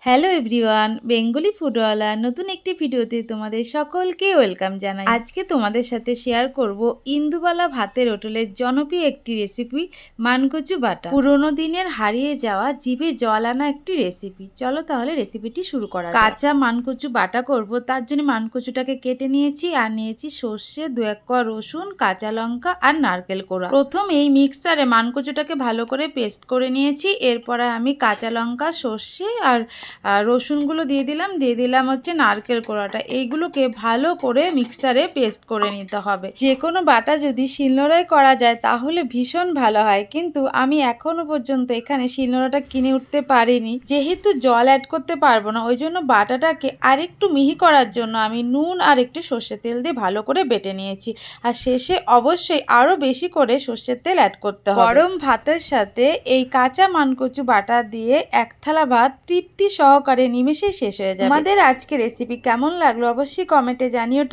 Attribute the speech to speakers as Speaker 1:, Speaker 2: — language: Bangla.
Speaker 1: হ্যালো এভরিওয়ান, বেঙ্গলি ফুডওয়ালা নতুন একটি ভিডিওতে তোমাদের সকলকে ওয়েলকাম জানাই। আজকে তোমাদের সাথে শেয়ার করব ইন্দুবালা ভাতের হোটেলের জনপ্রিয় একটি রেসিপি, মানকচু বাটা। পুরোনো দিনের হারিয়ে যাওয়া জিভে জল আনা একটি রেসিপি। চলো তাহলে রেসিপিটি শুরু করা যাক। কাঁচা মানকচু বাটা করব, তার জন্য মানকচুটাকে কেটে নিয়েছি আর নিয়েছি সর্ষে, 2-1 কোয়া রসুন, কাঁচা লঙ্কা আর নারকেল কোড়া। প্রথম এই মিক্সারে মানকচুটাকে ভালো করে পেস্ট করে নিয়েছি। এরপরে আমি কাঁচা লঙ্কা, সর্ষে আর রসুনগুলো দিয়ে দিলাম হচ্ছে নারকেল কোড়াটা। এইগুলোকে ভালো করে মিক্সারে পেস্ট করে নিতে হবে। যে কোনো বাটা যদি শিলনোড়ায় করা যায় তাহলে ভীষণ ভালো হয়, কিন্তু আমি এখনো পর্যন্ত এখানে শিলনোড়াটা কিনে উঠতে পারিনি। যেহেতু জল অ্যাড করতে পারবো না, ওই জন্য বাটাটাকে আরেকটু মিহি করার জন্য আমি নুন আর একটু সর্ষের তেল দিয়ে ভালো করে বেটে নিয়েছি। আর শেষে অবশ্যই আরও বেশি করে সর্ষের তেল অ্যাড করতে হবে। গরম ভাতের সাথে এই কাঁচা মানকচু বাটা দিয়ে এক থালা ভাত তৃপ্তি সহকারে নিমেষেই শেষ হয়ে যাবে। আমাদের আজকে রেসিপি কেমন লাগলো অবশ্যই কমেন্টে জানিও।